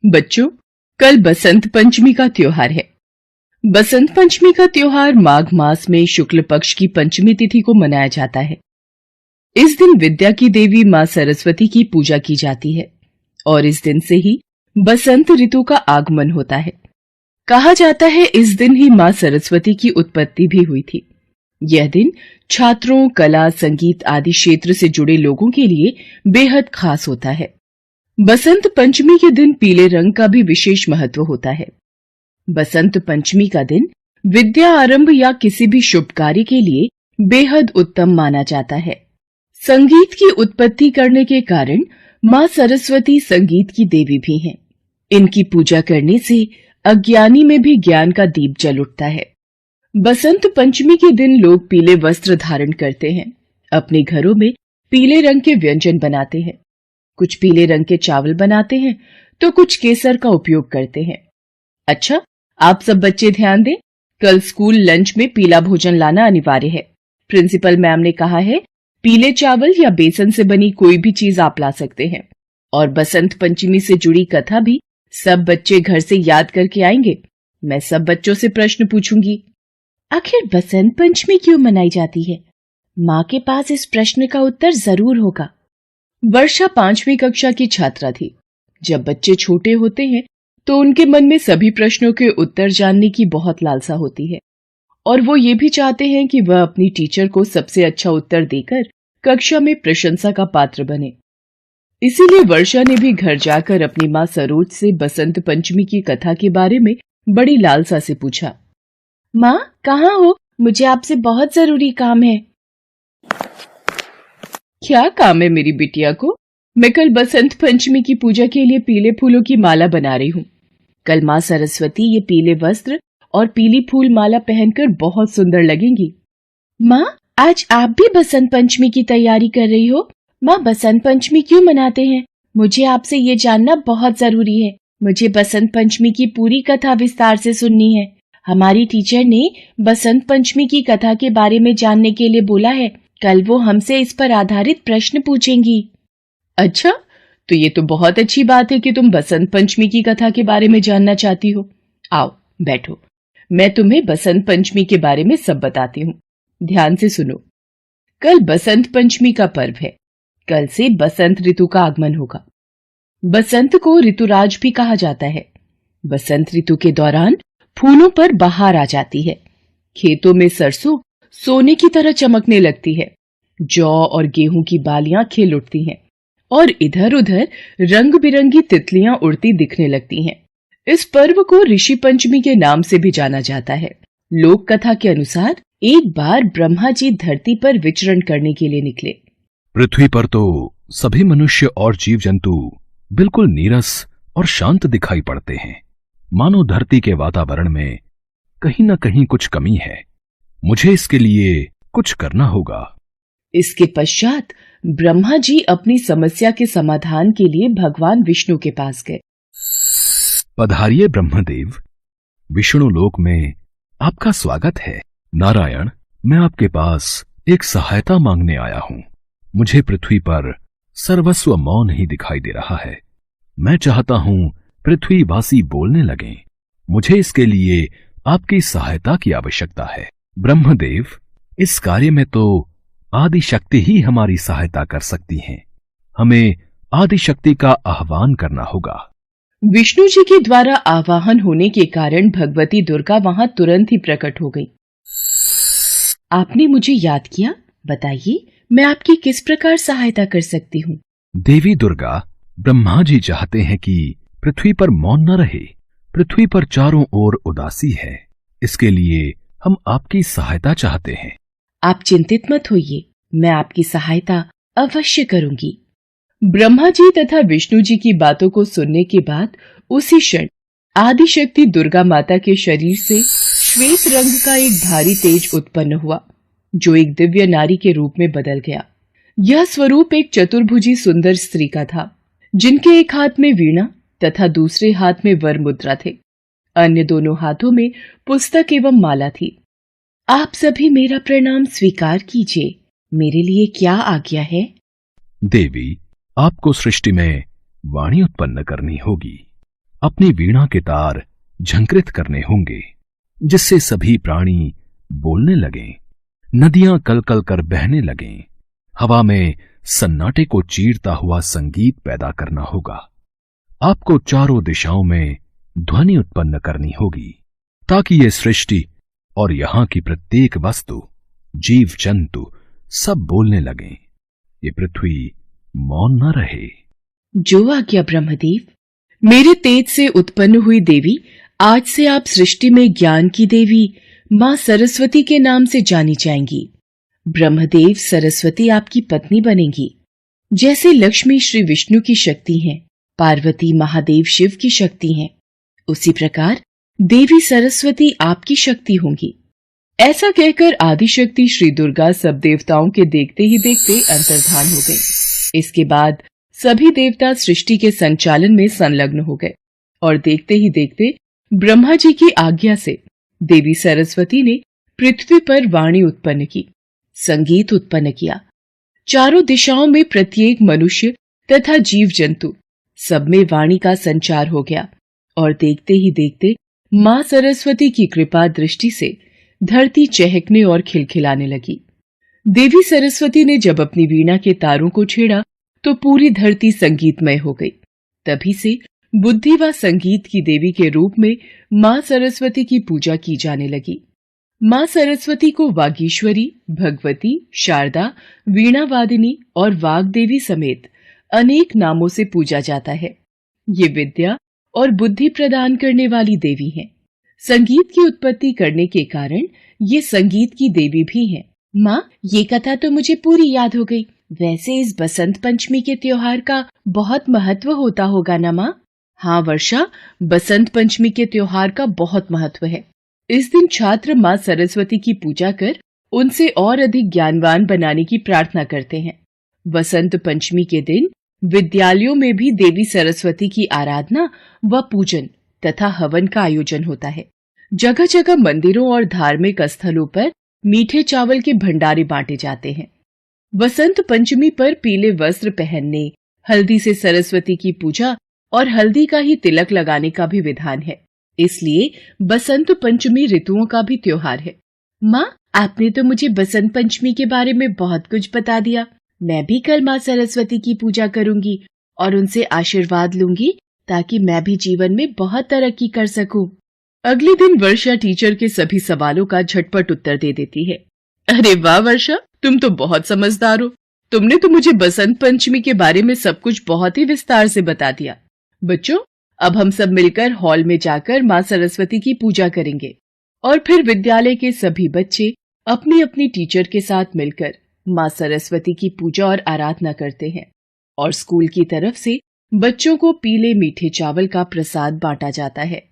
बच्चों, कल बसंत पंचमी का त्योहार है। बसंत पंचमी का त्योहार माघ मास में शुक्ल पक्ष की पंचमी तिथि को मनाया जाता है। इस दिन विद्या की देवी मां सरस्वती की पूजा की जाती है और इस दिन से ही बसंत ऋतु का आगमन होता है। कहा जाता है इस दिन ही मां सरस्वती की उत्पत्ति भी हुई थी। यह दिन छात्रों, कला, संगीत आदि क्षेत्र से जुड़े लोगों के लिए बेहद खास होता है। बसंत पंचमी के दिन पीले रंग का भी विशेष महत्व होता है। बसंत पंचमी का दिन विद्या आरंभ या किसी भी शुभ कार्य के लिए बेहद उत्तम माना जाता है। संगीत की उत्पत्ति करने के कारण मां सरस्वती संगीत की देवी भी हैं। इनकी पूजा करने से अज्ञानी में भी ज्ञान का दीप जल उठता है। बसंत पंचमी के दिन लोग पीले वस्त्र धारण करते हैं, अपने घरों में पीले रंग के व्यंजन बनाते हैं। कुछ पीले रंग के चावल बनाते हैं तो कुछ केसर का उपयोग करते हैं। अच्छा, आप सब बच्चे ध्यान दें, कल स्कूल लंच में पीला भोजन लाना अनिवार्य है। प्रिंसिपल मैम ने कहा है पीले चावल या बेसन से बनी कोई भी चीज आप ला सकते हैं। और बसंत पंचमी से जुड़ी कथा भी सब बच्चे घर से याद करके आएंगे। मैं सब बच्चों से प्रश्न पूछूंगी। आखिर बसंत पंचमी क्यों मनाई जाती है? माँ के पास इस प्रश्न का उत्तर जरूर होगा। वर्षा 5वीं कक्षा की छात्रा थी। जब बच्चे छोटे होते हैं तो उनके मन में सभी प्रश्नों के उत्तर जानने की बहुत लालसा होती है और वो ये भी चाहते हैं कि वह अपनी टीचर को सबसे अच्छा उत्तर देकर कक्षा में प्रशंसा का पात्र बने। इसीलिए वर्षा ने भी घर जाकर अपनी माँ सरोज से बसंत पंचमी की कथा के बारे में बड़ी लालसा से पूछा। माँ, कहाँ हो? मुझे आपसे बहुत जरूरी काम है। क्या काम है मेरी बिटिया को? मैं कल बसंत पंचमी की पूजा के लिए पीले फूलों की माला बना रही हूँ। कल माँ सरस्वती ये पीले वस्त्र और पीली फूल माला पहनकर बहुत सुंदर लगेंगी। माँ, आज आप भी बसंत पंचमी की तैयारी कर रही हो? माँ, बसंत पंचमी क्यों मनाते हैं? मुझे आपसे ये जानना बहुत जरूरी है। मुझे बसंत पंचमी की पूरी कथा विस्तार से सुननी है। हमारी टीचर ने बसंत पंचमी की कथा के बारे में जानने के लिए बोला है। कल वो हमसे इस पर आधारित प्रश्न पूछेंगी। अच्छा, तो ये तो बहुत अच्छी बात है कि तुम बसंत पंचमी की कथा के बारे में जानना चाहती हो। आओ बैठो, मैं तुम्हें बसंत पंचमी के बारे में सब बताती हूँ। ध्यान से सुनो। कल बसंत पंचमी का पर्व है। कल से बसंत ऋतु का आगमन होगा। बसंत को ऋतुराज भी कहा जाता है। बसंत ऋतु के दौरान फूलों पर बहार आ जाती है। खेतों में सरसों सोने की तरह चमकने लगती है। जौ और गेहूं की बालियां खिल उठती हैं और इधर उधर रंग बिरंगी तितलियां उड़ती दिखने लगती हैं। इस पर्व को ऋषि पंचमी के नाम से भी जाना जाता है। लोक कथा के अनुसार एक बार ब्रह्मा जी धरती पर विचरण करने के लिए निकले। पृथ्वी पर तो सभी मनुष्य और जीव जंतु बिल्कुल नीरस और शांत दिखाई पड़ते हैं, मानो धरती के वातावरण में कहीं न कहीं कुछ कमी है। मुझे इसके लिए कुछ करना होगा। इसके पश्चात ब्रह्मा जी अपनी समस्या के समाधान के लिए भगवान विष्णु के पास गए। पधारिए ब्रह्मदेव, विष्णु लोक में आपका स्वागत है। नारायण, मैं आपके पास एक सहायता मांगने आया हूँ। मुझे पृथ्वी पर सर्वस्व मौन ही दिखाई दे रहा है। मैं चाहता हूँ पृथ्वीवासी बोलने लगें। मुझे इसके लिए आपकी सहायता की आवश्यकता है। ब्रह्मदेव, इस कार्य में तो आदि शक्ति ही हमारी सहायता कर सकती हैं। हमें आदि शक्ति का आह्वान करना होगा। विष्णु जी के द्वारा आवाहन होने के कारण भगवती दुर्गा वहां तुरंत ही प्रकट हो गई। आपने मुझे याद किया, बताइए मैं आपकी किस प्रकार सहायता कर सकती हूँ? देवी दुर्गा, ब्रह्मा जी चाहते हैं कि पृथ्वी पर मौन न रहे। पृथ्वी पर चारों ओर उदासी है। इसके लिए हम आपकी सहायता चाहते हैं। आप चिंतित मत होइए, मैं आपकी सहायता अवश्य करूंगी। ब्रह्मा जी तथा विष्णु जी की बातों को सुनने के बाद उसी क्षण आदिशक्ति दुर्गा माता के शरीर से श्वेत रंग का एक भारी तेज उत्पन्न हुआ, जो एक दिव्य नारी के रूप में बदल गया। यह स्वरूप एक चतुर्भुजी सुंदर स्त्री का था, जिनके एक हाथ में वीणा तथा दूसरे हाथ में वर मुद्रा थे। अन्य दोनों हाथों में पुस्तक एवं माला थी। आप सभी मेरा प्रणाम स्वीकार कीजिए। मेरे लिए क्या आज्ञा है? देवी, आपको सृष्टि में वाणी उत्पन्न करनी होगी। अपनी वीणा के तार झंकृत करने होंगे, जिससे सभी प्राणी बोलने लगें, नदियां कलकल कर बहने लगें। हवा में सन्नाटे को चीरता हुआ संगीत पैदा करना होगा। आपको चारों दिशाओं में ध्वनि उत्पन्न करनी होगी, ताकि ये सृष्टि और यहां की प्रत्येक वस्तु, जीव जंतु सब बोलने लगें। ये पृथ्वी मौन न रहे। जो आज्ञा ब्रह्मदेव। मेरे तेज से उत्पन्न हुई देवी, आज से आप सृष्टि में ज्ञान की देवी मां सरस्वती के नाम से जानी जाएंगी। ब्रह्मदेव सरस्वती आपकी पत्नी बनेंगी। जैसे लक्ष्मी श्री विष्णु की शक्ति हैं, पार्वती महादेव शिव की शक्ति हैं, उसी प्रकार देवी सरस्वती आपकी शक्ति होंगी। ऐसा कहकर आदिशक्ति श्री दुर्गा सब देवताओं के देखते ही देखते अंतर्धान हो गई। इसके बाद सभी देवता सृष्टि के संचालन में संलग्न हो गए और देखते ही देखते ब्रह्मा जी की आज्ञा से देवी सरस्वती ने पृथ्वी पर वाणी उत्पन्न की, संगीत उत्पन्न किया। चारों दिशाओं में प्रत्येक मनुष्य तथा जीव जंतु सब में वाणी का संचार हो गया और देखते ही देखते मां सरस्वती की कृपा दृष्टि से धरती चहकने और खिलखिलाने लगी। देवी सरस्वती ने जब अपनी वीणा के तारों को छेड़ा तो पूरी धरती संगीतमय हो गई। तभी से बुद्धि व संगीत की देवी के रूप में मां सरस्वती की पूजा की जाने लगी। मां सरस्वती को वागीश्वरी, भगवती, शारदा, वीणावादिनी और वाग्देवी समेत अनेक नामों से पूजा जाता है। ये विद्या और बुद्धि प्रदान करने वाली देवी हैं। संगीत की उत्पत्ति करने के कारण ये संगीत की देवी भी हैं। माँ, ये कथा तो मुझे पूरी याद हो गई। वैसे इस बसंत पंचमी के त्योहार का बहुत महत्व होता होगा ना माँ? हाँ वर्षा, बसंत पंचमी के त्योहार का बहुत महत्व है। इस दिन छात्र माँ सरस्वती की पूजा कर उनसे और अधिक ज्ञानवान बनाने की प्रार्थना करते हैं। बसंत पंचमी के दिन विद्यालयों में भी देवी सरस्वती की आराधना व पूजन तथा हवन का आयोजन होता है। जगह जगह मंदिरों और धार्मिक स्थलों पर मीठे चावल के भंडारे बांटे जाते हैं। बसंत पंचमी पर पीले वस्त्र पहनने, हल्दी से सरस्वती की पूजा और हल्दी का ही तिलक लगाने का भी विधान है। इसलिए बसंत पंचमी ऋतुओं का भी त्योहार है। माँ, आपने तो मुझे बसंत पंचमी के बारे में बहुत कुछ बता दिया। मैं भी कल माँ सरस्वती की पूजा करूंगी और उनसे आशीर्वाद लूंगी ताकि मैं भी जीवन में बहुत तरक्की कर सकूं। अगले दिन वर्षा टीचर के सभी सवालों का झटपट उत्तर दे देती है। अरे वाह वर्षा, तुम तो बहुत समझदार हो। तुमने तो मुझे बसंत पंचमी के बारे में सब कुछ बहुत ही विस्तार से बता दिया। बच्चों, अब हम सब मिलकर हॉल में जाकर माँ सरस्वती की पूजा करेंगे और फिर विद्यालय के सभी बच्चे अपनी अपनी टीचर के साथ मिलकर माँ सरस्वती की पूजा और आराधना करते हैं और स्कूल की तरफ से बच्चों को पीले मीठे चावल का प्रसाद बांटा जाता है।